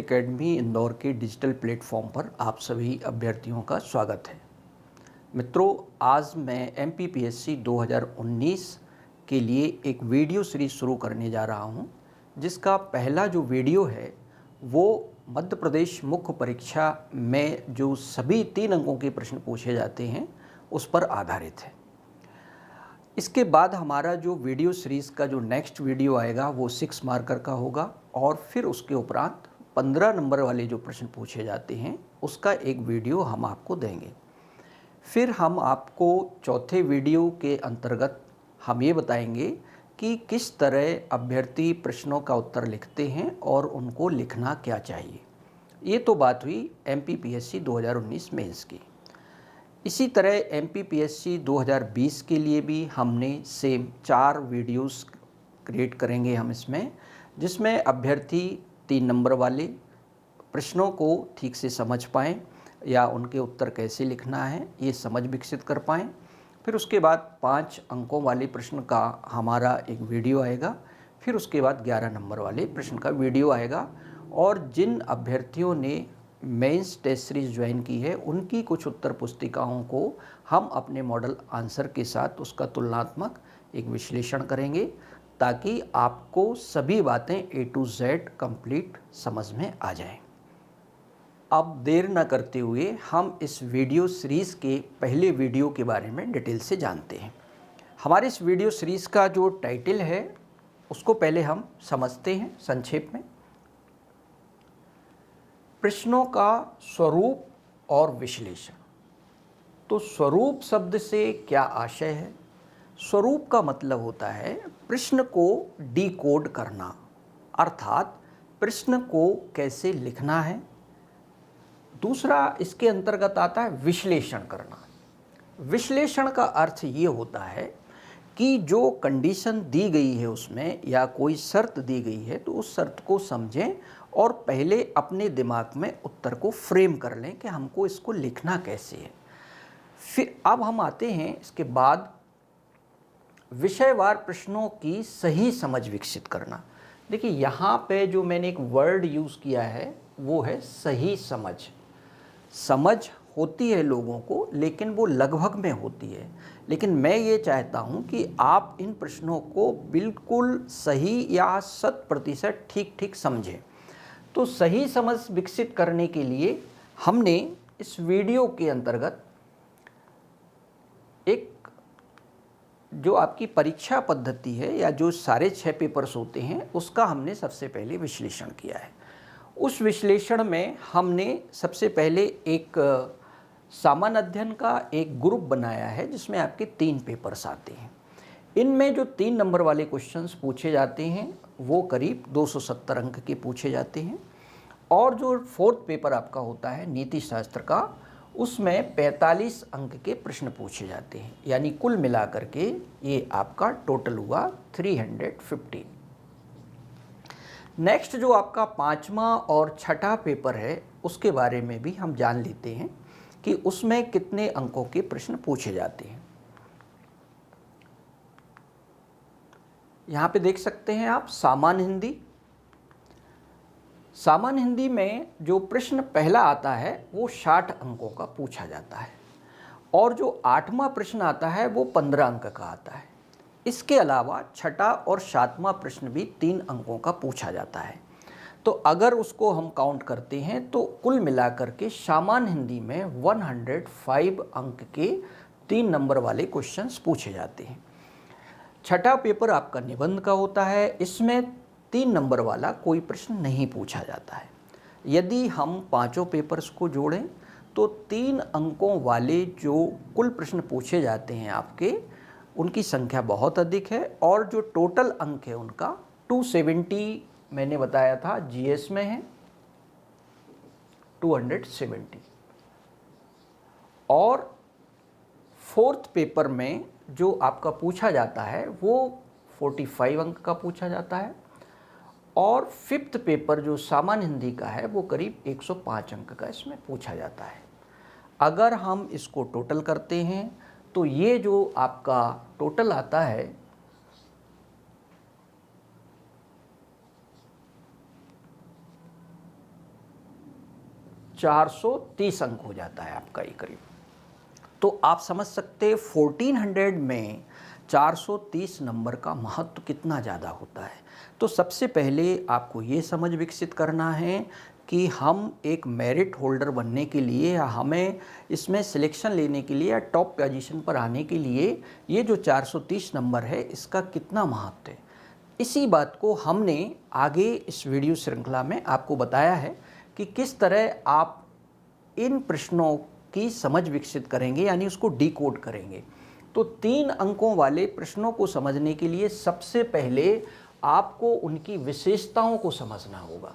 Academy Indore के digital platform पर आप सभी अभ्यर्थियों का स्वागत है। मित्रों, आज मैं MPPSC 2019 के लिए एक वीडियो सीरीज शुरू करने जा रहा हूं, जिसका पहला जो वीडियो है वो मध्य प्रदेश मुख्य परीक्षा में जो सभी 3 अंकों के प्रश्न पूछे जाते हैं उस पर आधारित है। इसके बाद हमारा जो वीडियो सीरीज़ का जो नेक्स्ट वीडियो आएगा वो 6 मार्कर का होगा और फिर उसके उपरांत 15 नंबर वाले जो प्रश्न पूछे जाते हैं उसका एक वीडियो हम आपको देंगे। फिर हम आपको चौथे वीडियो के अंतर्गत हम ये बताएंगे कि किस तरह अभ्यर्थी प्रश्नों का उत्तर लिखते हैं और उनको लिखना क्या चाहिए। ये तो बात हुई MPPSC 2019 मेंस की। इसी तरह MPPSC 2020 के लिए भी हमने सेम 4 वीडियोस क्रिएट करेंगे हम इसमें, जिसमें अभ्यर्थी 3 नंबर वाले प्रश्नों को ठीक से समझ पाएँ या उनके उत्तर कैसे लिखना है ये समझ विकसित कर पाएँ। फिर उसके बाद 5 अंकों वाले प्रश्न का हमारा एक वीडियो आएगा। फिर उसके बाद 11 नंबर वाले प्रश्न का वीडियो आएगा। और जिन अभ्यर्थियों ने मेंस टेस्ट सीरीज ज्वाइन की है उनकी कुछ उत्तर पुस्तिकाओं को हम अपने मॉडल आंसर के साथ उसका तुलनात्मक एक विश्लेषण करेंगे, ताकि आपको सभी बातें A to Z कंप्लीट समझ में आ जाएं। अब देर न करते हुए हम इस वीडियो सीरीज़ के पहले वीडियो के बारे में डिटेल से जानते हैं। हमारे इस वीडियो सीरीज़ का जो टाइटल है उसको पहले हम समझते हैं संक्षेप में। प्रश्नों का स्वरूप और विश्लेषण। तो स्वरूप शब्द से क्या आशय है? स्वरूप का मतलब होता है प्रश्न को डिकोड करना, अर्थात प्रश्न को कैसे लिखना है। दूसरा इसके अंतर्गत आता है विश्लेषण करना। विश्लेषण का अर्थ ये होता है कि जो कंडीशन दी गई है उसमें या कोई शर्त दी गई है तो उस शर्त को समझें और पहले अपने दिमाग में उत्तर को फ्रेम कर लें कि हमको इसको लिखना कैसे है। फिर अब हम आते हैं इसके बाद विषयवार प्रश्नों की सही समझ विकसित करना। देखिए यहाँ पे जो मैंने एक वर्ड यूज़ किया है वो है सही समझ। समझ होती है लोगों को, लेकिन वो लगभग में होती है। लेकिन मैं ये चाहता हूँ कि आप इन प्रश्नों को बिल्कुल सही या 100% ठीक समझें। तो सही समझ विकसित करने के लिए हमने इस वीडियो के अंतर्गत एक जो आपकी परीक्षा पद्धति है या जो सारे 6 पेपर्स होते हैं उसका हमने सबसे पहले विश्लेषण किया है। उस विश्लेषण में हमने सबसे पहले एक सामान्य अध्ययन का एक ग्रुप बनाया है जिसमें आपके 3 पेपर्स आते हैं। इनमें जो 3 नंबर वाले क्वेश्चंस पूछे जाते हैं वो करीब 270 अंक के पूछे जाते हैं। और जो 4th पेपर आपका होता है नीति शास्त्र का, उसमें 45 अंक के प्रश्न पूछे जाते हैं। यानी कुल मिलाकर के ये आपका टोटल हुआ 315। नेक्स्ट जो आपका 5वां और 6ठा पेपर है उसके बारे में भी हम जान लेते हैं कि उसमें कितने अंकों के प्रश्न पूछे जाते हैं। यहाँ पे देख सकते हैं आप सामान्य हिंदी। सामान्य हिंदी में जो प्रश्न पहला आता है वो 60 अंकों का पूछा जाता है और जो 8वां प्रश्न आता है वो 15 अंक का आता है। इसके अलावा 6ठा और 7वां प्रश्न भी 3 अंकों का पूछा जाता है। तो अगर उसको हम काउंट करते हैं तो कुल मिलाकर के सामान्य हिंदी में 105 अंक के 3 नंबर वाले क्वेश्चंस पूछे जाते हैं। 6ठा पेपर आपका निबंध का होता है। इसमें 3 नंबर वाला कोई प्रश्न नहीं पूछा जाता है। यदि हम 5 पेपर्स को जोड़ें तो 3 अंकों वाले जो कुल प्रश्न पूछे जाते हैं आपके, उनकी संख्या बहुत अधिक है और जो टोटल अंक है उनका 270 मैंने बताया था GS में है 270। और 4th पेपर में जो आपका पूछा जाता है वो 45 अंक का पूछा जाता है और 5th पेपर जो सामान्य हिंदी का है वो करीब 105 अंक का इसमें पूछा जाता है। अगर हम इसको टोटल करते हैं तो ये जो आपका टोटल आता है 430 अंक हो जाता है आपका ये करीब। तो आप समझ सकते हैं 1400 में 430 नंबर का महत्व कितना ज़्यादा होता है। तो सबसे पहले आपको ये समझ विकसित करना है कि हम एक मेरिट होल्डर बनने के लिए या हमें इसमें सिलेक्शन लेने के लिए या टॉप पोजीशन पर आने के लिए ये जो 430 नंबर है इसका कितना महत्व है। इसी बात को हमने आगे इस वीडियो श्रृंखला में आपको बताया है कि किस तरह आप इन प्रश्नों की समझ विकसित करेंगे, यानी उसको डिकोड करेंगे। तो 3 अंकों वाले प्रश्नों को समझने के लिए सबसे पहले आपको उनकी विशेषताओं को समझना होगा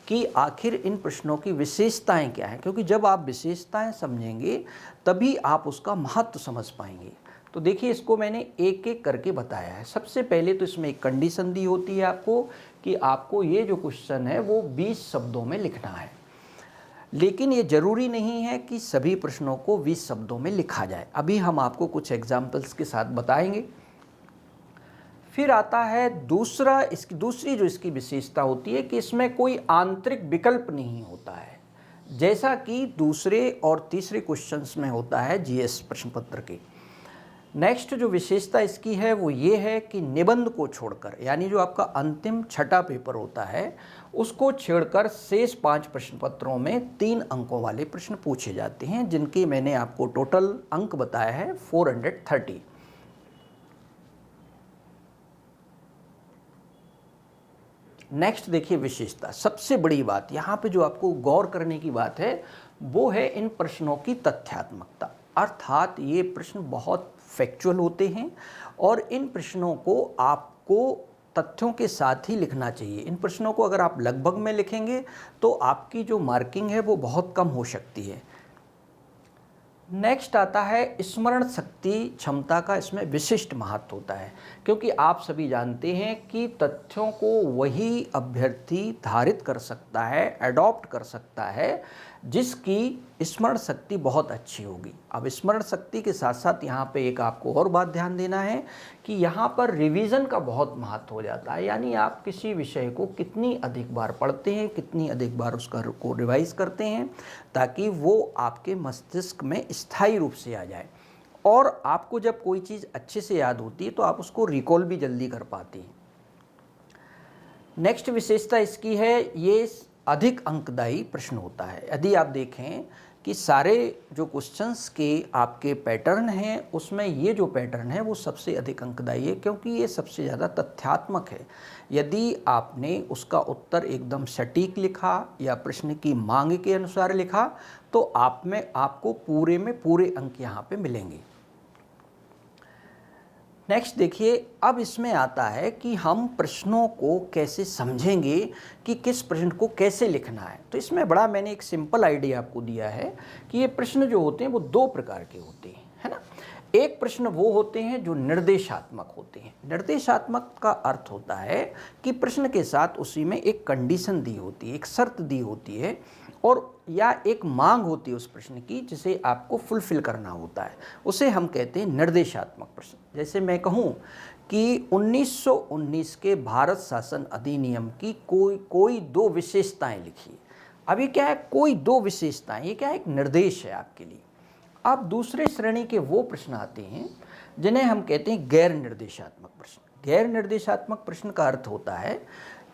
कि आखिर इन प्रश्नों की विशेषताएं क्या हैं, क्योंकि जब आप विशेषताएं समझेंगे तभी आप उसका महत्व समझ पाएंगे। तो देखिए, इसको मैंने एक एक करके बताया है। सबसे पहले तो इसमें एक कंडीशन दी होती है आपको कि आपको ये जो क्वेश्चन है वो 20 शब्दों में लिखना है, लेकिन ये ज़रूरी नहीं है कि सभी प्रश्नों को 20 शब्दों में लिखा जाए। अभी हम आपको कुछ एग्जाम्पल्स के साथ बताएंगे। फिर आता है दूसरी जो इसकी विशेषता होती है कि इसमें कोई आंतरिक विकल्प नहीं होता है, जैसा कि दूसरे और तीसरे क्वेश्चंस में होता है जीएस प्रश्न पत्र के। नेक्स्ट जो विशेषता इसकी है वो ये है कि निबंध को छोड़कर, यानी जो आपका अंतिम छठा पेपर होता है उसको छेड़कर शेष 5 प्रश्न पत्रों में 3 अंकों वाले प्रश्न पूछे जाते हैं, जिनके मैंने आपको टोटल अंक बताया है 430। नेक्स्ट देखिए विशेषता, सबसे बड़ी बात यहाँ पे जो आपको गौर करने की बात है वो है इन प्रश्नों की तथ्यात्मकता। अर्थात ये प्रश्न बहुत फैक्चुअल होते हैं और इन प्रश्नों को आपको तथ्यों के साथ ही लिखना चाहिए। इन प्रश्नों को अगर आप लगभग में लिखेंगे तो आपकी जो मार्किंग है वो बहुत कम हो सकती है। नेक्स्ट आता है स्मरण शक्ति क्षमता का, इसमें विशिष्ट महत्व होता है, क्योंकि आप सभी जानते हैं कि तथ्यों को वही अभ्यर्थी धारित कर सकता है, एडॉप्ट कर सकता है जिसकी स्मरण शक्ति बहुत अच्छी होगी। अब स्मरण शक्ति के साथ साथ यहाँ पे एक आपको और बात ध्यान देना है कि यहाँ पर रिवीजन का बहुत महत्व हो जाता है, यानी आप किसी विषय को कितनी अधिक बार पढ़ते हैं, कितनी अधिक बार उसका को रिवाइज करते हैं, ताकि वो आपके मस्तिष्क में स्थायी रूप से आ जाए। और आपको जब कोई चीज़ अच्छे से याद होती है तो आप उसको रिकॉल भी जल्दी कर पाते हैं। नेक्स्ट विशेषता इसकी है ये अधिक अंकदायी प्रश्न होता है। यदि आप देखें कि सारे जो क्वेश्चंस के आपके पैटर्न हैं उसमें ये जो पैटर्न है वो सबसे अधिक अंकदायी है, क्योंकि ये सबसे ज़्यादा तथ्यात्मक है। यदि आपने उसका उत्तर एकदम सटीक लिखा या प्रश्न की मांग के अनुसार लिखा तो आपको पूरे में पूरे अंक यहाँ पे मिलेंगे। नेक्स्ट देखिए, अब इसमें आता है कि हम प्रश्नों को कैसे समझेंगे कि किस प्रश्न को कैसे लिखना है। तो इसमें बड़ा मैंने एक सिंपल आइडिया आपको दिया है कि ये प्रश्न जो होते हैं वो 2 प्रकार के होते हैं, है ना। एक प्रश्न वो होते हैं जो निर्देशात्मक होते हैं। निर्देशात्मक का अर्थ होता है कि प्रश्न के साथ उसी में एक कंडीशन दी होती है, एक शर्त दी होती है और या एक मांग होती है उस प्रश्न की जिसे आपको फुलफिल करना होता है, उसे हम कहते हैं निर्देशात्मक प्रश्न। जैसे मैं कहूँ कि 1919 के भारत शासन अधिनियम की कोई 2 विशेषताएं लिखिए। अभी क्या है, कोई 2 विशेषताएं, ये क्या है, एक निर्देश है आपके लिए। अब दूसरे श्रेणी के वो प्रश्न आते हैं जिन्हें हम कहते हैं गैर निर्देशात्मक प्रश्न। गैर निर्देशात्मक प्रश्न का अर्थ होता है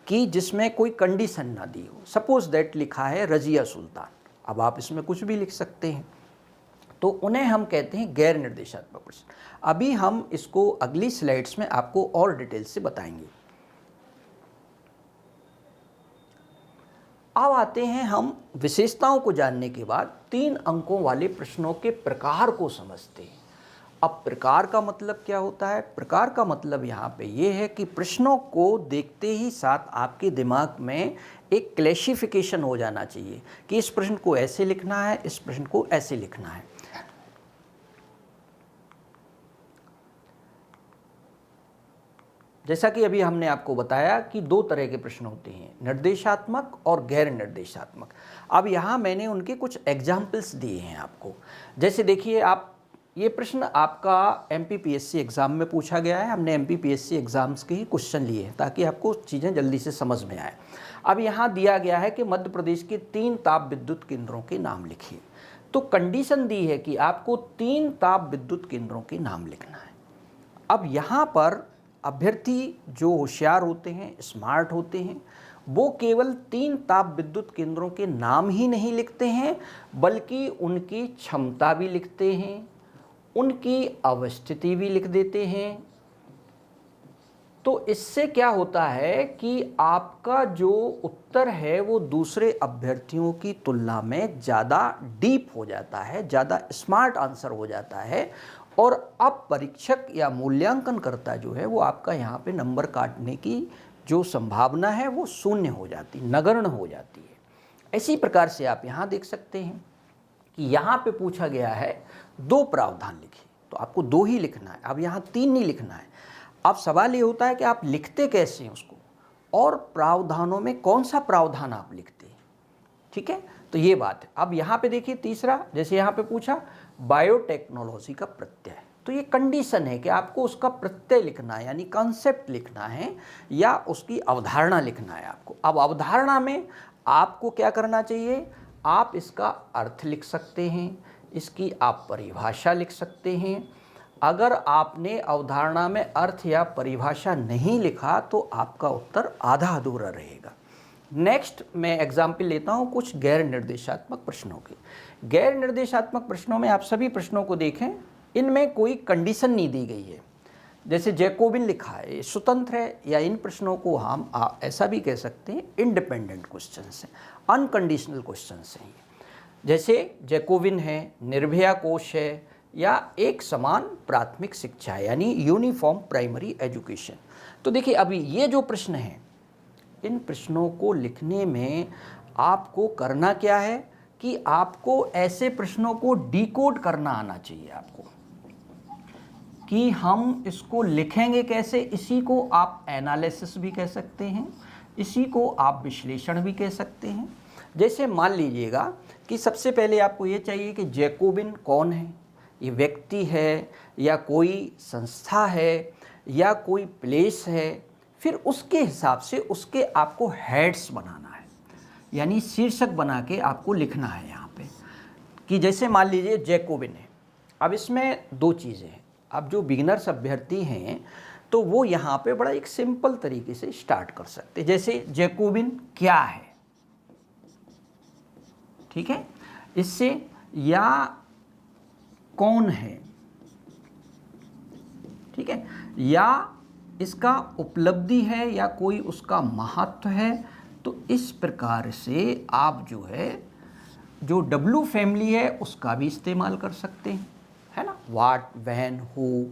कि जिसमें कोई कंडीशन ना दी हो। सपोज दैट लिखा है रजिया सुल्तान, अब आप इसमें कुछ भी लिख सकते हैं, तो उन्हें हम कहते हैं गैर निर्देशात्मक प्रश्न। अभी हम इसको अगली स्लाइड्स में आपको और डिटेल से बताएंगे। अब आते हैं हम विशेषताओं को जानने के बाद 3 अंकों वाले प्रश्नों के प्रकार को समझते हैं। अब प्रकार का मतलब क्या होता है? प्रकार का मतलब यहाँ पे ये है कि प्रश्नों को देखते ही साथ आपके दिमाग में एक क्लैसिफिकेशन हो जाना चाहिए कि इस प्रश्न को ऐसे लिखना है, इस प्रश्न को ऐसे लिखना है। जैसा कि अभी हमने आपको बताया कि 2 तरह के प्रश्न होते हैं, निर्देशात्मक और गैर निर्देशात्मक। अब यहाँ मैंने उनके कुछ एग्जाम्पल्स दिए हैं आपको। जैसे देखिए, आप ये प्रश्न आपका एमपीपीएससी एग्ज़ाम में पूछा गया है। हमने एमपीपीएससी एग्ज़ाम्स के ही क्वेश्चन लिए हैं ताकि आपको चीज़ें जल्दी से समझ में आए। अब यहाँ दिया गया है कि मध्य प्रदेश के 3 ताप विद्युत केंद्रों के नाम लिखिए। तो कंडीशन दी है कि आपको 3 ताप विद्युत केंद्रों के नाम लिखना है। अब यहाँ पर अभ्यर्थी जो होशियार होते हैं, स्मार्ट होते हैं, वो केवल 3 ताप विद्युत केंद्रों के नाम ही नहीं लिखते हैं, बल्कि उनकी क्षमता भी लिखते हैं, उनकी अवस्थिति भी लिख देते हैं। तो इससे क्या होता है कि आपका जो उत्तर है वो दूसरे अभ्यर्थियों की तुलना में ज़्यादा डीप हो जाता है, ज़्यादा स्मार्ट आंसर हो जाता है, और अब परीक्षक या मूल्यांकनकर्ता जो है वो आपका यहाँ पे नंबर काटने की जो संभावना है वो शून्य हो जाती, नगण्य हो जाती है। इसी प्रकार से आप यहाँ देख सकते हैं कि यहाँ पे पूछा गया है 2 प्रावधान लिखिए, तो आपको 2 ही लिखना है। अब यहाँ 3 नहीं लिखना है। अब सवाल ये होता है कि आप लिखते कैसे हैं उसको, और प्रावधानों में कौन सा प्रावधान आप लिखते हैं। ठीक है, तो ये बात है। अब यहाँ पे देखिए तीसरा, जैसे यहाँ पे पूछा बायोटेक्नोलॉजी का प्रत्यय, तो ये कंडीशन है कि आपको उसका प्रत्यय लिखना है, यानी कॉन्सेप्ट लिखना है या उसकी अवधारणा लिखना है आपको। अब अवधारणा में आपको क्या करना चाहिए, आप इसका अर्थ लिख सकते हैं, इसकी आप परिभाषा लिख सकते हैं। अगर आपने अवधारणा में अर्थ या परिभाषा नहीं लिखा तो आपका उत्तर आधा अधूरा रहेगा। नेक्स्ट मैं एग्जाम्पल लेता हूँ कुछ गैर निर्देशात्मक प्रश्नों के। गैर निर्देशात्मक प्रश्नों में आप सभी प्रश्नों को देखें, इनमें कोई कंडीशन नहीं दी गई है। जैसे जैकोबिन लिखा है, ये स्वतंत्र है, या इन प्रश्नों को हम ऐसा भी कह सकते हैं इंडिपेंडेंट क्वेश्चंस हैं, अनकंडीशनल क्वेश्चंस हैं। जैसे जैकोबिन है, निर्भया कोश है, या एक समान प्राथमिक शिक्षा है, यानी यूनिफॉर्म प्राइमरी एजुकेशन। तो देखिए अभी ये जो प्रश्न हैं, इन प्रश्नों को लिखने में आपको करना क्या है कि आपको ऐसे प्रश्नों को डिकोड करना आना चाहिए आपको, कि हम इसको लिखेंगे कैसे। इसी को आप एनालिसिस भी कह सकते हैं, इसी को आप विश्लेषण भी कह सकते हैं। जैसे मान लीजिएगा कि सबसे पहले आपको ये चाहिए कि जैकोबिन कौन है, ये व्यक्ति है या कोई संस्था है या कोई प्लेस है। फिर उसके हिसाब से उसके आपको हेड्स बनाना है, यानी शीर्षक बना के आपको लिखना है यहाँ पे, कि जैसे मान लीजिए जैकोबिन है। अब इसमें 2 चीज़ें हैं। अब जो बिगिनर्स अभ्यर्थी हैं तो वो यहाँ पे बड़ा एक सिंपल तरीके से स्टार्ट कर सकते हैं। जैसे जैकोबिन क्या है, ठीक है, इससे, या कौन है, ठीक है, या इसका उपलब्धि है या कोई उसका महत्व है। तो इस प्रकार से आप जो है जो डब्लू फैमिली है उसका भी इस्तेमाल कर सकते हैं, है ना, व्हाट, व्हेन, हु,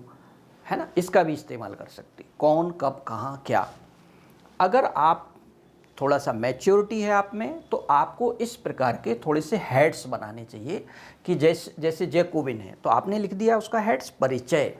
है ना, इसका भी इस्तेमाल कर सकते हैं, कौन, कब, कहाँ, क्या। अगर आप थोड़ा सा मैच्योरिटी है आप में तो आपको इस प्रकार के थोड़े से हेड्स बनाने चाहिए, कि जैसे जैकोबिन है तो आपने लिख दिया उसका हेड्स परिचय,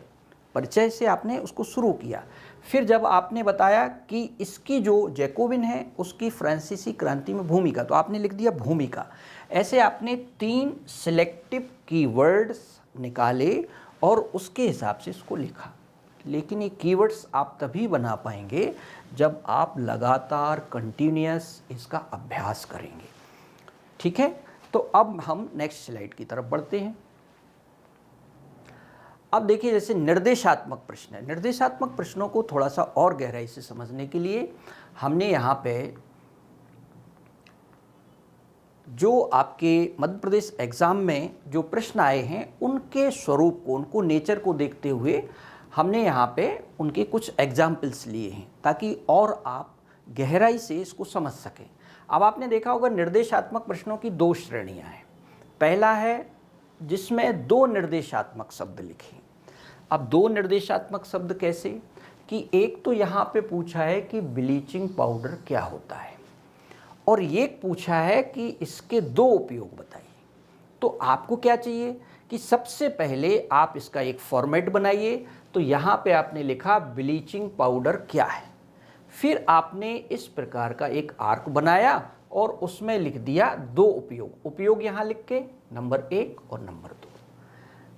परिचय से आपने उसको शुरू किया। फिर जब आपने बताया कि इसकी जो जैकोबिन है उसकी फ्रांसीसी क्रांति में भूमिका, तो आपने लिख दिया भूमिका। ऐसे आपने 3 सिलेक्टिव कीवर्ड्स निकाले और उसके हिसाब से इसको लिखा। लेकिन ये कीवर्ड्स आप तभी बना पाएंगे जब आप लगातार कंटिन्यूअस इसका अभ्यास करेंगे। ठीक है, तो अब हम नेक्स्ट स्लाइड की तरफ बढ़ते हैं। अब देखिए जैसे निर्देशात्मक प्रश्न है, निर्देशात्मक प्रश्नों को थोड़ा सा और गहराई से समझने के लिए हमने यहाँ पे जो आपके मध्य प्रदेश एग्ज़ाम में जो प्रश्न आए हैं उनके स्वरूप को, उनको नेचर को देखते हुए हमने यहाँ पे उनके कुछ एग्जाम्पल्स लिए हैं ताकि और आप गहराई से इसको समझ सकें। अब आपने देखा होगा निर्देशात्मक प्रश्नों की 2 श्रेणियाँ हैं। पहला है जिसमें 2 निर्देशात्मक शब्द लिखे। अब 2 निर्देशात्मक शब्द कैसे, कि एक तो यहाँ पे पूछा है कि ब्लीचिंग पाउडर क्या होता है, और ये पूछा है कि इसके 2 उपयोग बताइए। तो आपको क्या चाहिए कि सबसे पहले आप इसका एक फॉर्मेट बनाइए। तो यहाँ पे आपने लिखा ब्लीचिंग पाउडर क्या है, फिर आपने इस प्रकार का एक आर्क बनाया और उसमें लिख दिया 2 उपयोग। उपयोग यहाँ लिख के नंबर 1 और नंबर 2।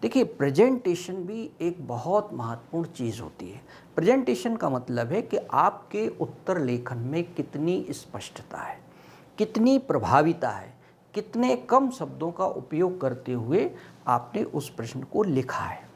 देखिए, प्रेजेंटेशन भी एक बहुत महत्वपूर्ण चीज़ होती है। प्रेजेंटेशन का मतलब है कि आपके उत्तर लेखन में कितनी स्पष्टता है, कितनी प्रभाविता है, कितने कम शब्दों का उपयोग करते हुए आपने उस प्रश्न को लिखा है।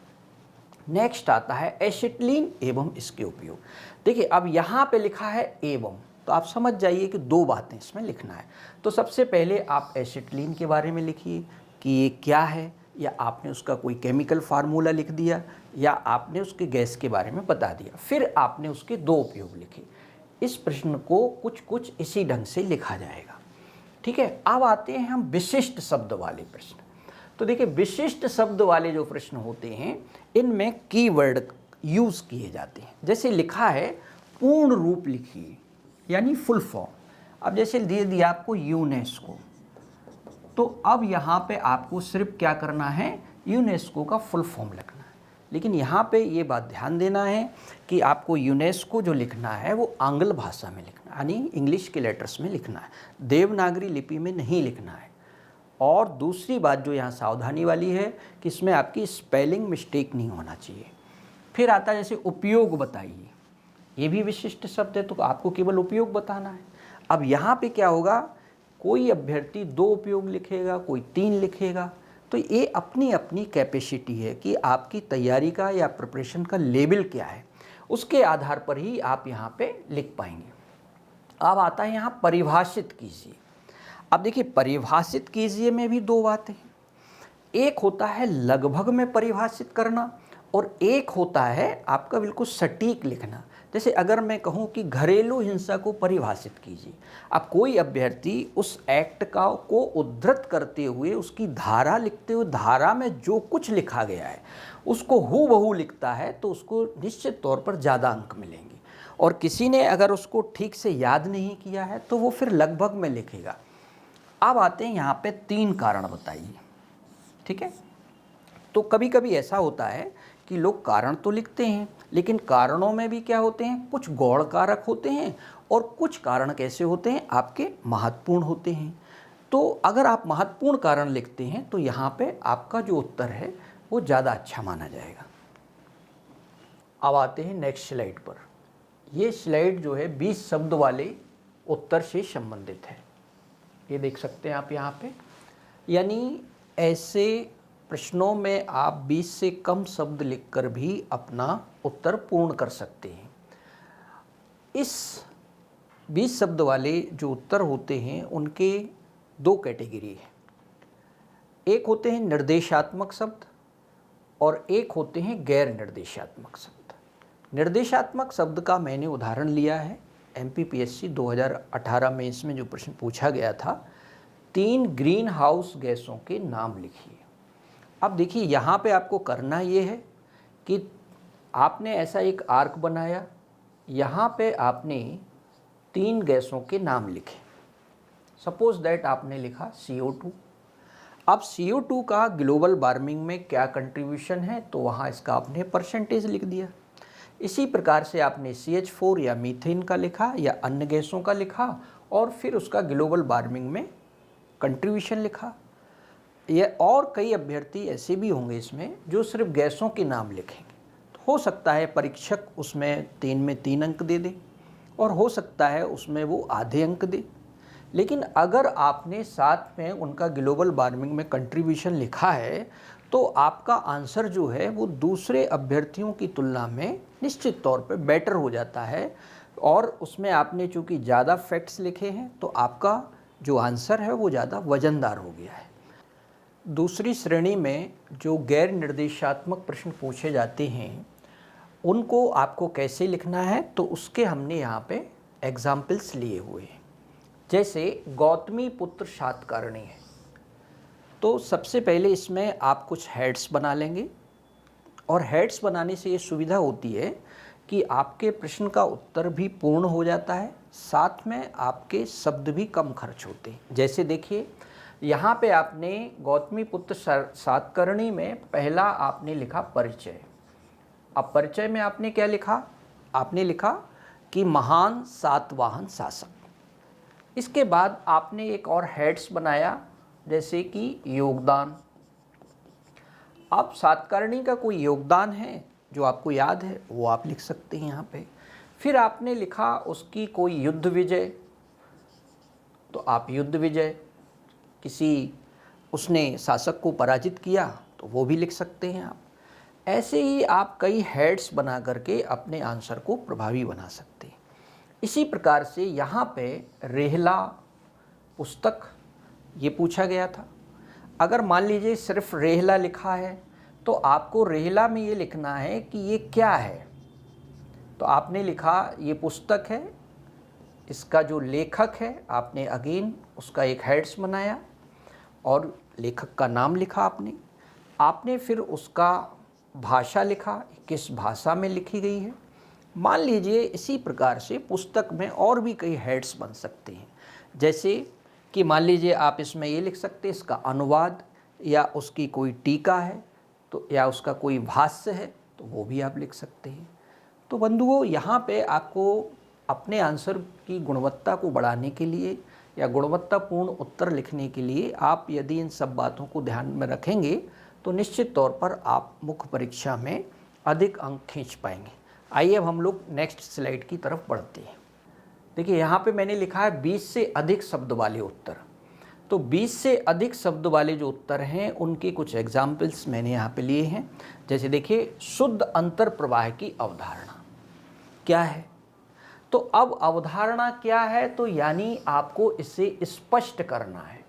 नेक्स्ट आता है एसिटिलीन एवं इसके उपयोग। देखिए, अब यहाँ पे लिखा है एवं, तो आप समझ जाइए कि दो बातें इसमें लिखना है। तो सबसे पहले आप एसिटिलीन के बारे में लिखिए कि ये क्या है, या आपने उसका कोई केमिकल फार्मूला लिख दिया, या आपने उसके गैस के बारे में बता दिया। फिर आपने उसके दो उपयोग लिखे। इस प्रश्न को कुछ कुछ इसी ढंग से लिखा जाएगा। ठीक है, अब आते हैं हम विशिष्ट शब्द वाले प्रश्न। तो देखिए, विशिष्ट शब्द वाले जो प्रश्न होते हैं इनमें कीवर्ड यूज़ किए जाते हैं। जैसे लिखा है पूर्ण रूप लिखिए, यानी फुल फॉर्म। अब जैसे दे दिया आपको यूनेस्को, तो अब यहाँ पे आपको सिर्फ क्या करना है, यूनेस्को का फुल फॉर्म लिखना है। लेकिन यहाँ पे ये बात ध्यान देना है कि आपको यूनेस्को जो लिखना है वो आंग्ल भाषा में लिखना है, यानी इंग्लिश के लेटर्स में लिखना है, देवनागरी लिपि में नहीं लिखना है। और दूसरी बात जो यहाँ सावधानी वाली है कि इसमें आपकी स्पेलिंग मिस्टेक नहीं होना चाहिए। फिर आता है जैसे उपयोग बताइए, ये भी विशिष्ट शब्द है, तो आपको केवल उपयोग बताना है। अब यहाँ पे क्या होगा, कोई अभ्यर्थी दो उपयोग लिखेगा, कोई तीन लिखेगा। तो ये अपनी अपनी कैपेसिटी है कि आपकी तैयारी का या प्रिपरेशन का लेवल क्या है, उसके आधार पर ही आप यहाँ पे लिख पाएंगे। अब आता है यहाँ परिभाषित कीजिए। अब देखिए, परिभाषित कीजिए में भी दो बातें हैं। एक होता है लगभग में परिभाषित करना, और एक होता है आपका बिल्कुल सटीक लिखना। जैसे अगर मैं कहूँ कि घरेलू हिंसा को परिभाषित कीजिए, अब कोई अभ्यर्थी उस एक्ट का को उद्धृत करते हुए उसकी धारा लिखते हुए धारा में जो कुछ लिखा गया है उसको हूबहू लिखता है, तो उसको निश्चित तौर पर ज़्यादा अंक मिलेंगे। और किसी ने अगर उसको ठीक से याद नहीं किया है तो वो फिर लगभग में लिखेगा। अब आते हैं यहाँ पे तीन कारण बताइए। ठीक है, तो कभी कभी ऐसा होता है कि लोग कारण तो लिखते हैं, लेकिन कारणों में भी क्या होते हैं, कुछ गौण कारक होते हैं, और कुछ कारण कैसे होते हैं, आपके महत्वपूर्ण होते हैं। तो अगर आप महत्वपूर्ण कारण लिखते हैं तो यहाँ पे आपका जो उत्तर है वो ज़्यादा अच्छा माना जाएगा। अब आते हैं नेक्स्ट स्लाइड पर। ये स्लाइड जो है 20 शब्द वाले उत्तर से संबंधित है, ये देख सकते हैं आप यहाँ पे। यानी ऐसे प्रश्नों में आप 20 से कम शब्द लिखकर भी अपना उत्तर पूर्ण कर सकते हैं। इस 20 शब्द वाले जो उत्तर होते हैं उनके दो कैटेगरी है। एक होते हैं निर्देशात्मक शब्द और एक होते हैं गैर निर्देशात्मक शब्द। निर्देशात्मक शब्द का मैंने उदाहरण लिया है MPPSC 2018 में। इसमें जो प्रश्न पूछा गया था, 3 ग्रीन हाउस गैसों के नाम लिखिए। अब देखिए, यहाँ पे आपको करना ये है कि आपने ऐसा एक आर्क बनाया, यहाँ पे आपने 3 गैसों के नाम लिखे। सपोज दैट आपने लिखा CO2। अब CO2 का ग्लोबल वार्मिंग में क्या कंट्रीब्यूशन है, तो वहाँ इसका आपने परसेंटेज लिख दिया। इसी प्रकार से आपने CH4 या मीथेन का लिखा या अन्य गैसों का लिखा, और फिर उसका ग्लोबल वार्मिंग में कंट्रीब्यूशन लिखा। ये और कई अभ्यर्थी ऐसे भी होंगे इसमें जो सिर्फ गैसों के नाम लिखेंगे। तो हो सकता है परीक्षक उसमें 3 में 3 अंक दे दे, और हो सकता है उसमें वो आधे अंक दे। लेकिन अगर आपने साथ में उनका ग्लोबल वार्मिंग में कंट्रीब्यूशन लिखा है तो आपका आंसर जो है वो दूसरे अभ्यर्थियों की तुलना में निश्चित तौर पे बेटर हो जाता है। और उसमें आपने चूँकि ज़्यादा फैक्ट्स लिखे हैं तो आपका जो आंसर है वो ज़्यादा वजनदार हो गया है। दूसरी श्रेणी में जो गैर निर्देशात्मक प्रश्न पूछे जाते हैं उनको आपको कैसे लिखना है, तो उसके हमने यहाँ पे एग्जाम्पल्स लिए हुए हैं। जैसे गौतमी पुत्र सातकर्णी है, तो सबसे पहले इसमें आप कुछ हेड्स बना लेंगे, और हेड्स बनाने से ये सुविधा होती है कि आपके प्रश्न का उत्तर भी पूर्ण हो जाता है, साथ में आपके शब्द भी कम खर्च होते हैं। जैसे देखिए, यहाँ पे आपने गौतमी पुत्र सातकर्णी में पहला आपने लिखा परिचय। अब परिचय में आपने क्या लिखा, आपने लिखा कि महान सातवाहन शासक। इसके बाद आपने एक और हेड्स बनाया, जैसे कि योगदान। अब सातकर्णी का कोई योगदान है जो आपको याद है वो आप लिख सकते हैं यहाँ पे। फिर आपने लिखा उसकी कोई युद्ध विजय, तो आप युद्ध विजय, किसी उसने शासक को पराजित किया तो वो भी लिख सकते हैं आप। ऐसे ही आप कई हेड्स बना करके अपने आंसर को प्रभावी बना सकते हैं। इसी प्रकार से यहाँ पे रेहला पुस्तक ये पूछा गया था। अगर मान लीजिए सिर्फ रेहला लिखा है तो आपको रेहला में ये लिखना है कि ये क्या है। तो आपने लिखा ये पुस्तक है, इसका जो लेखक है आपने अगेन उसका एक हेड्स बनाया और लेखक का नाम लिखा आपने फिर उसका भाषा लिखा, किस भाषा में लिखी गई है। मान लीजिए इसी प्रकार से पुस्तक में और भी कई हेड्स बन सकते हैं, जैसे कि मान लीजिए आप इसमें ये लिख सकते हैं इसका अनुवाद, या उसकी कोई टीका है तो, या उसका कोई भाष्य है तो वो भी आप लिख सकते हैं। तो बंधुओं, यहाँ पे आपको अपने आंसर की गुणवत्ता को बढ़ाने के लिए या गुणवत्तापूर्ण उत्तर लिखने के लिए आप यदि इन सब बातों को ध्यान में रखेंगे तो निश्चित तौर पर आप मुख्य परीक्षा में अधिक अंक खींच पाएंगे। आइए अब हम लोग नेक्स्ट स्लाइड की तरफ बढ़ते हैं। देखिए यहाँ पे मैंने लिखा है 20 से अधिक शब्द वाले उत्तर। तो 20 से अधिक शब्द वाले जो उत्तर हैं उनके कुछ एग्जाम्पल्स मैंने यहाँ पे लिए हैं। जैसे देखिए, शुद्ध अंतर प्रवाह की अवधारणा क्या है। तो अब अवधारणा क्या है, तो यानी आपको इसे स्पष्ट करना है,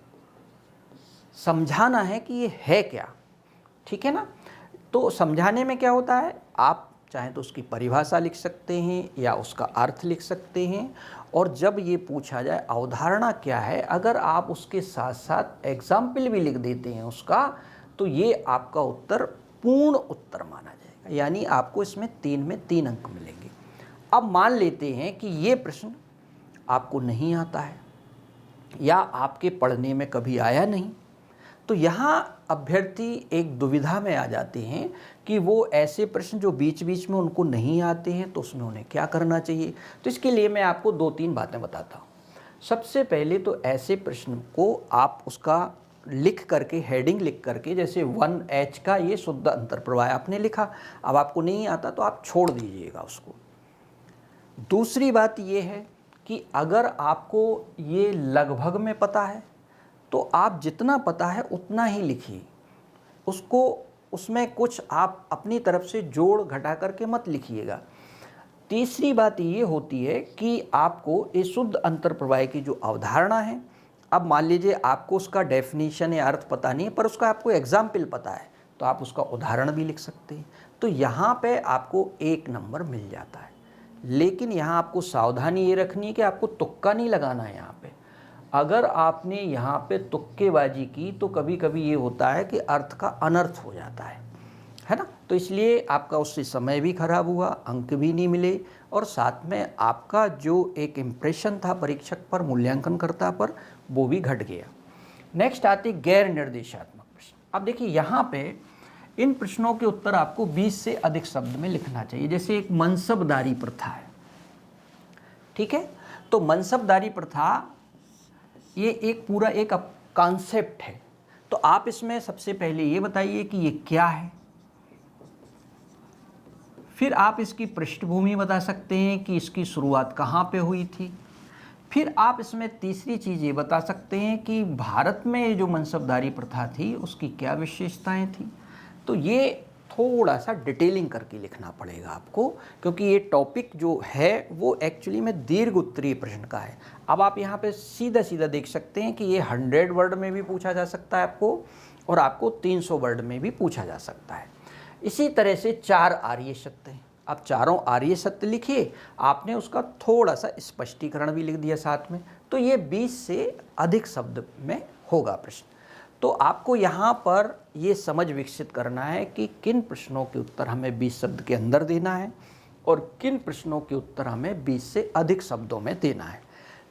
समझाना है कि ये है क्या, ठीक है ना। तो समझाने में क्या होता है, आप चाहें तो उसकी परिभाषा लिख सकते हैं या उसका अर्थ लिख सकते हैं। और जब ये पूछा जाए अवधारणा क्या है, अगर आप उसके साथ साथ एग्जाम्पल भी लिख देते हैं उसका, तो ये आपका उत्तर पूर्ण उत्तर माना जाएगा, यानी आपको इसमें 3 में 3 अंक मिलेंगे। अब मान लेते हैं कि ये प्रश्न आपको नहीं आता है या आपके पढ़ने में कभी आया नहीं, तो यहाँ अभ्यर्थी एक दुविधा में आ जाते हैं कि वो ऐसे प्रश्न जो बीच बीच में उनको नहीं आते हैं तो उसमें उन्हें क्या करना चाहिए। तो इसके लिए मैं आपको 2-3 बातें बताता हूँ। सबसे पहले तो ऐसे प्रश्न को आप उसका लिख करके, हेडिंग लिख करके, जैसे 1H का ये शुद्ध अंतर प्रवाह आपने लिखा, अब आपको नहीं आता तो आप छोड़ दीजिएगा उसको। दूसरी बात ये है कि अगर आपको ये लगभग में पता है तो आप जितना पता है उतना ही लिखिए, उसको उसमें कुछ आप अपनी तरफ से जोड़ घटा करके मत लिखिएगा। तीसरी बात ये होती है कि आपको इस शुद्ध अंतर प्रवाह की जो अवधारणा है, अब मान लीजिए आपको उसका डेफिनेशन या अर्थ पता नहीं है पर उसका आपको एग्जाम्पल पता है, तो आप उसका उदाहरण भी लिख सकते हैं। तो यहाँ पे आपको 1 नंबर मिल जाता है। लेकिन यहाँ आपको सावधानी ये रखनी है कि आपको तुक्का नहीं लगाना है। यहाँ पे अगर आपने यहाँ पे तुक्केबाजी की तो कभी कभी ये होता है कि अर्थ का अनर्थ हो जाता है ना। तो इसलिए आपका उससे समय भी खराब हुआ, अंक भी नहीं मिले, और साथ में आपका जो एक इम्प्रेशन था परीक्षक पर, मूल्यांकनकर्ता पर, वो भी घट गया। नेक्स्ट आते गैर निर्देशात्मक प्रश्न। अब देखिए यहाँ पे इन प्रश्नों के उत्तर आपको 20 से अधिक शब्द में लिखना चाहिए। जैसे एक मनसबदारी प्रथा है, ठीक है। तो मनसबदारी प्रथा ये एक पूरा एक कॉन्सेप्ट है। तो आप इसमें सबसे पहले ये बताइए कि ये क्या है, फिर आप इसकी पृष्ठभूमि बता सकते हैं कि इसकी शुरुआत कहाँ पे हुई थी। फिर आप इसमें तीसरी चीज़ ये बता सकते हैं कि भारत में जो मनसबदारी प्रथा थी उसकी क्या विशेषताएं थी। तो ये थोड़ा सा डिटेलिंग करके लिखना पड़ेगा आपको, क्योंकि ये टॉपिक जो है वो एक्चुअली में दीर्घ उत्तरीय प्रश्न का है। अब आप यहाँ पे सीधा सीधा देख सकते हैं कि ये 100 वर्ड में भी पूछा जा सकता है आपको, और आपको 300 वर्ड में भी पूछा जा सकता है। इसी तरह से 4 आर्य सत्य हैं। आप चारों आर्य सत्य लिखिए, आपने उसका थोड़ा सा स्पष्टीकरण भी लिख दिया साथ में, तो ये 20 से अधिक शब्द में होगा प्रश्न। तो आपको यहाँ पर ये समझ विकसित करना है कि किन प्रश्नों के उत्तर हमें 20 शब्द के अंदर देना है और किन प्रश्नों के उत्तर हमें 20 से अधिक शब्दों में देना है।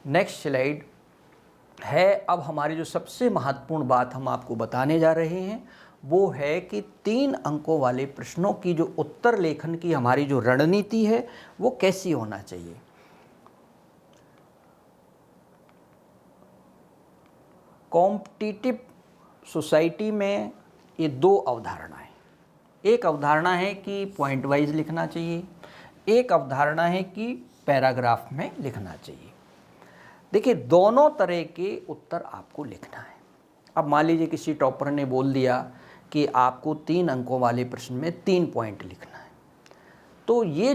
नेक्स्ट स्लाइड है, अब हमारी जो सबसे महत्वपूर्ण बात हम आपको बताने जा रहे हैं वो है कि 3 अंकों वाले प्रश्नों की जो उत्तर लेखन की हमारी जो रणनीति है वो कैसी होना चाहिए। कॉम्पिटिटिव सोसाइटी में ये 2 अवधारणाएं, एक अवधारणा है कि पॉइंट वाइज लिखना चाहिए, एक अवधारणा है कि पैराग्राफ में लिखना चाहिए। देखिए दोनों तरह के उत्तर आपको लिखना है। अब मान लीजिए किसी टॉपर ने बोल दिया कि आपको 3 अंकों वाले प्रश्न में 3 पॉइंट लिखना है, तो ये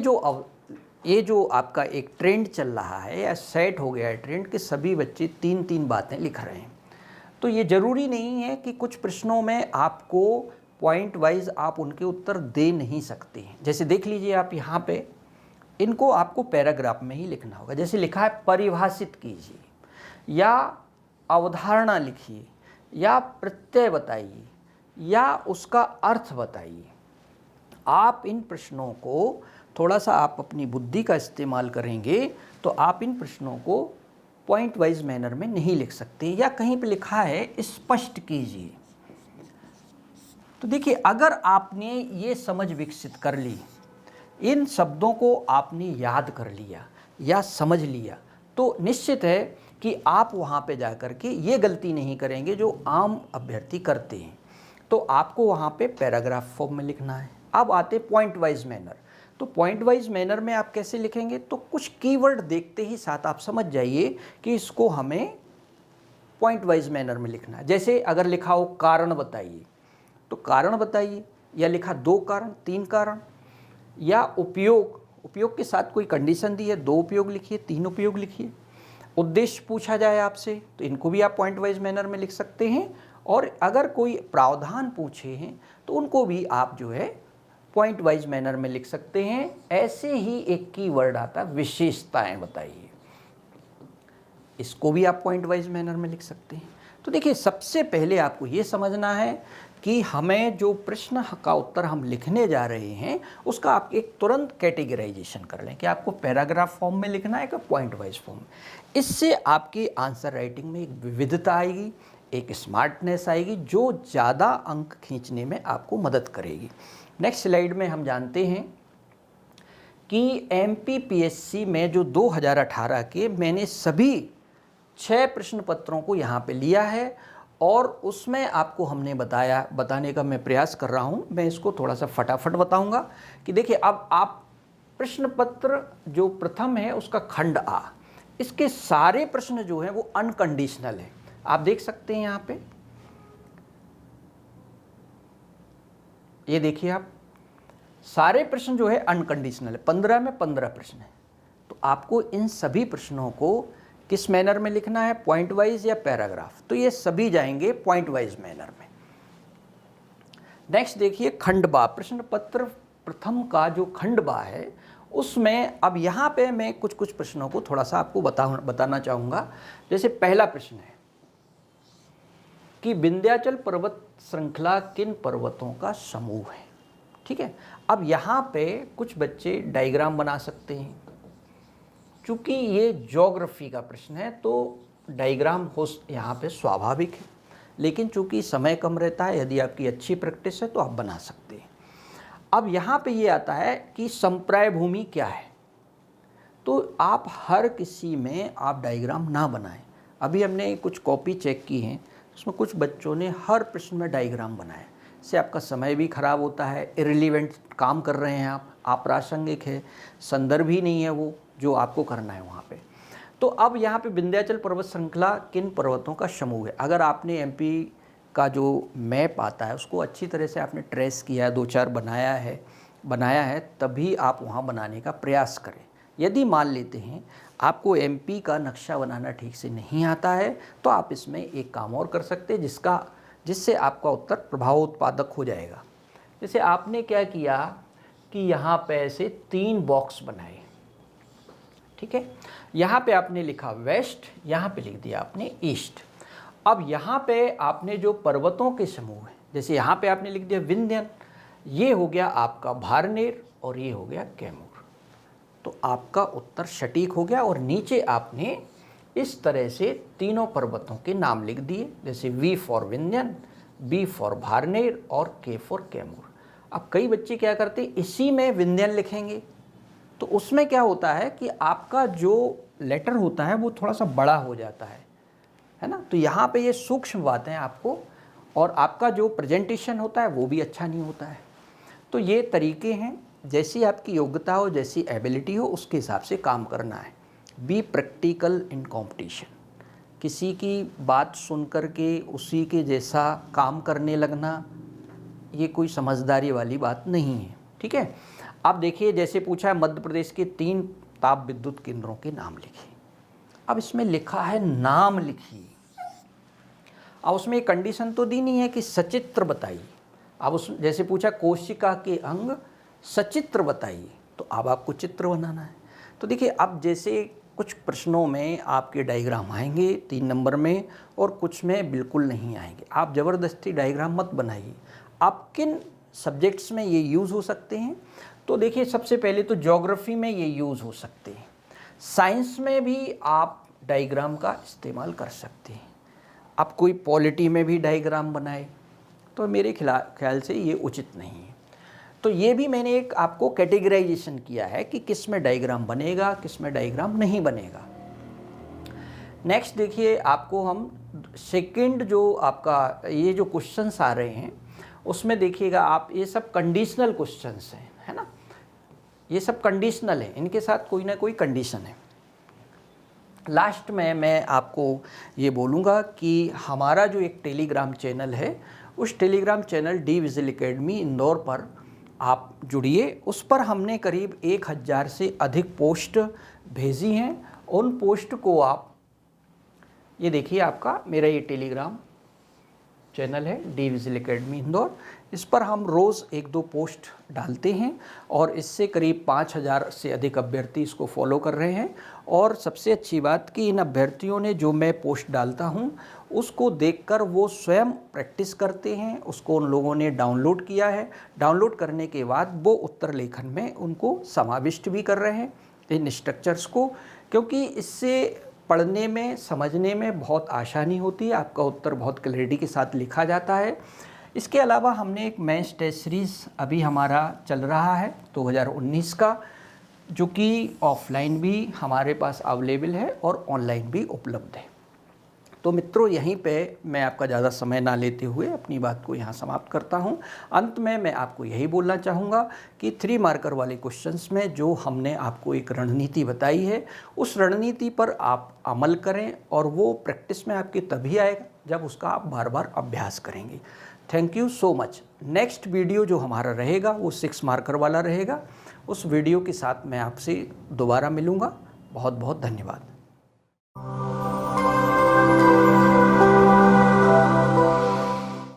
जो आपका एक ट्रेंड चल रहा है या सेट हो गया है ट्रेंड कि सभी बच्चे 3-3 बातें लिख रहे हैं, तो ये ज़रूरी नहीं है कि कुछ प्रश्नों में आपको पॉइंट वाइज आप उनके उत्तर दे नहीं सकते हैं। जैसे देख लीजिए आप यहाँ पे, इनको आपको पैराग्राफ में ही लिखना होगा। जैसे लिखा है परिभाषित कीजिए या अवधारणा लिखिए या प्रत्यय बताइए या उसका अर्थ बताइए। आप इन प्रश्नों को थोड़ा सा आप अपनी बुद्धि का इस्तेमाल करेंगे तो आप इन प्रश्नों को पॉइंट वाइज मैनर में नहीं लिख सकते। या कहीं पे लिखा है स्पष्ट कीजिए, तो देखिए अगर आपने ये समझ विकसित कर ली, इन शब्दों को आपने याद कर लिया या समझ लिया, तो निश्चित है कि आप वहाँ पे जा कर के ये गलती नहीं करेंगे जो आम अभ्यर्थी करते हैं। तो आपको वहाँ पे पैराग्राफ फॉर्म में लिखना है। अब आते पॉइंट वाइज मैनर। तो पॉइंट वाइज मैनर में आप कैसे लिखेंगे, तो कुछ कीवर्ड देखते ही साथ आप समझ जाइए कि इसको हमें पॉइंट वाइज मैनर में लिखना है। जैसे अगर लिखा हो कारण बताइए, तो कारण बताइए, या लिखा 2 कारण 3 कारण, या उपयोग के साथ कोई कंडीशन दी है, 2 उपयोग लिखिए, 3 उपयोग लिखिए। उद्देश्य पूछा जाए आपसे तो इनको भी आप पॉइंट वाइज मैनर में लिख सकते हैं। और अगर कोई प्रावधान पूछे हैं तो उनको भी आप जो है पॉइंट वाइज मैनर में लिख सकते हैं। ऐसे ही एक कीवर्ड आता है विशेषताएं बताइए, इसको भी आप पॉइंट वाइज मैनर में लिख सकते हैं। तो देखिए सबसे पहले आपको ये समझना है कि हमें जो प्रश्न का उत्तर हम लिखने जा रहे हैं उसका आप एक तुरंत कैटेगराइजेशन कर लें कि आपको पैराग्राफ फॉर्म में लिखना है कि पॉइंट वाइज फॉर्म में। इससे आपकी आंसर राइटिंग में एक विविधता आएगी, एक स्मार्टनेस आएगी जो ज़्यादा अंक खींचने में आपको मदद करेगी। नेक्स्ट स्लाइड में हम जानते हैं कि MPPSC में जो 2018 के मैंने सभी 6 प्रश्न पत्रों को यहाँ पे लिया है और उसमें आपको हमने बताने का मैं प्रयास कर रहा हूँ। मैं इसको थोड़ा सा फटाफट बताऊँगा कि देखिए अब आप प्रश्न पत्र जो प्रथम है उसका खंड आ, इसके सारे प्रश्न जो हैं वो अनकंडीशनल है। आप देख सकते हैं यहाँ पे, ये देखिए आप सारे प्रश्न जो है अनकंडीशनल है, 15 में 15 प्रश्न है। तो आपको इन सभी प्रश्नों को किस मैनर में लिखना है, पॉइंट वाइज या पैराग्राफ, तो ये सभी जाएंगे पॉइंट वाइज मैनर में। नेक्स्ट देखिए खंडबा, प्रश्न पत्र प्रथम का जो खंडबा है उसमें अब यहाँ पे मैं कुछ प्रश्नों को थोड़ा सा आपको बताना चाहूँगा। जैसे पहला प्रश्न है कि विंध्याचल पर्वत श्रृंखला किन पर्वतों का समूह है। ठीक है, अब यहाँ पे कुछ बच्चे डायग्राम बना सकते हैं। चूँकि ये ज्योग्राफी का प्रश्न है तो डायग्राम हो यहाँ पे स्वाभाविक है, लेकिन चूँकि समय कम रहता है, यदि आपकी अच्छी प्रैक्टिस है तो आप बना सकते हैं। अब यहाँ पे ये आता है कि संप्राय भूमि क्या है, तो आप हर किसी में आप डायग्राम ना बनाएं। अभी हमने कुछ कॉपी चेक की हैं, उसमें कुछ बच्चों ने हर प्रश्न में डायग्राम बनाया। इससे आपका समय भी खराब होता है, इररिलेवेंट काम कर रहे हैं आप, अप्रासंगिक है, संदर्भ ही नहीं है वो जो आपको करना है वहाँ पे। तो अब यहाँ पे विंध्याचल पर्वत श्रृंखला किन पर्वतों का समूह है। अगर आपने MP का जो मैप आता है उसको अच्छी तरह से आपने ट्रेस किया है, 2-4 बनाया है तभी आप वहाँ बनाने का प्रयास करें। यदि मान लेते हैं आपको MP का नक्शा बनाना ठीक से नहीं आता है तो आप इसमें एक काम और कर सकते हैं जिससे आपका उत्तर प्रभाव उत्पादक हो जाएगा। जैसे आपने क्या किया कि यहाँ पे ऐसे 3 बॉक्स बनाए, ठीक है, यहाँ पे आपने लिखा वेस्ट, यहाँ पे लिख दिया आपने ईस्ट। अब यहाँ पे आपने जो पर्वतों के समूह है, जैसे यहाँ पे आपने लिख दिया विंध्यन, ये हो गया आपका भारनेर और ये हो गया कैमूर। तो आपका उत्तर सटीक हो गया। और नीचे आपने इस तरह से तीनों पर्वतों के नाम लिख दिए, जैसे V for Vindhyan, B for भारनेर और K फॉर कैमूर। अब कई बच्चे क्या करते हैं, इसी में विंध्यन लिखेंगे, तो उसमें क्या होता है कि आपका जो लेटर होता है वो थोड़ा सा बड़ा हो जाता है ना। तो यहाँ पे ये सूक्ष्म बातें आपको, और आपका जो प्रेजेंटेशन होता है वो भी अच्छा नहीं होता है। तो ये तरीके हैं, जैसी आपकी योग्यता हो, जैसी एबिलिटी हो, उसके हिसाब से काम करना है। Be practical in competition. किसी की बात सुन कर के उसी के जैसा काम करने लगना, ये कोई समझदारी वाली बात नहीं है। ठीक है। अब देखिए, जैसे पूछा है मध्य प्रदेश के 3 ताप विद्युत केंद्रों के नाम लिखिए। अब इसमें लिखा है नाम लिखिए। अब उसमें एक कंडीशन तो दी नहीं है कि सचित्र बताइए। अब उस जैसे पूछा कोशिका के अंग सचित्र बताइए, तो अब आपको चित्र बनाना है। तो देखिए, अब जैसे कुछ प्रश्नों में आपके डायग्राम आएंगे 3 नंबर में, और कुछ में बिल्कुल नहीं आएंगे। आप ज़बरदस्ती डायग्राम मत बनाइए। आप किन सब्जेक्ट्स में ये यूज़ हो सकते हैं? तो देखिए, सबसे पहले तो ज्योग्राफी में ये यूज़ हो सकते हैं। साइंस में भी आप डायग्राम का इस्तेमाल कर सकते हैं। आप कोई पॉलिटी में भी डायग्राम बनाए, तो मेरे ख्याल से ये उचित नहीं है। तो ये भी मैंने एक आपको कैटेगराइजेशन किया है कि किस में डायग्राम बनेगा, किस में डायग्राम नहीं बनेगा। नेक्स्ट देखिए, आपको हम सेकंड जो आपका ये जो क्वेश्चंस आ रहे हैं उसमें देखिएगा आप, ये सब कंडीशनल क्वेश्चंस हैं, है ना। ये सब कंडीशनल है, इनके साथ कोई ना कोई कंडीशन है। लास्ट में मैं आपको ये बोलूँगा कि हमारा जो एक टेलीग्राम चैनल है, उस Telegram channel D vigil academy Indore पर आप जुड़िए। उस पर हमने करीब 1000 से अधिक पोस्ट भेजी हैं। उन पोस्ट को आप ये देखिए, आपका मेरा ये टेलीग्राम चैनल है डी विजिल एकेडमी इंदौर। इस पर हम रोज़ 1-2 पोस्ट डालते हैं और इससे करीब 5000 से अधिक अभ्यर्थी इसको फॉलो कर रहे हैं। और सबसे अच्छी बात कि इन अभ्यर्थियों ने जो मैं पोस्ट डालता हूं उसको देखकर वो स्वयं प्रैक्टिस करते हैं। उसको उन लोगों ने डाउनलोड किया है। डाउनलोड करने के बाद वो उत्तर लेखन में उनको समाविष्ट भी कर रहे हैं इन स्ट्रक्चर्स को, क्योंकि इससे पढ़ने में, समझने में बहुत आसानी होती है। आपका उत्तर बहुत क्लैरिटी के साथ लिखा जाता है। इसके अलावा हमने एक मेंस टेस्ट सीरीज़ अभी हमारा चल रहा है 2019 का, जो कि ऑफलाइन भी हमारे पास अवेलेबल है और ऑनलाइन भी उपलब्ध है। तो मित्रों, यहीं पे मैं आपका ज़्यादा समय ना लेते हुए अपनी बात को यहाँ समाप्त करता हूँ। अंत में मैं आपको यही बोलना चाहूँगा कि 3 मार्कर वाले क्वेश्चंस में जो हमने आपको एक रणनीति बताई है, उस रणनीति पर आप अमल करें, और वो प्रैक्टिस में आपके तभी आएगा जब उसका आप बार बार अभ्यास करेंगे। Thank you so much. Next video जो हमारा रहेगा वो 6 मार्कर वाला रहेगा। उस वीडियो के साथ मैं आपसे दोबारा मिलूँगा। बहुत बहुत धन्यवाद।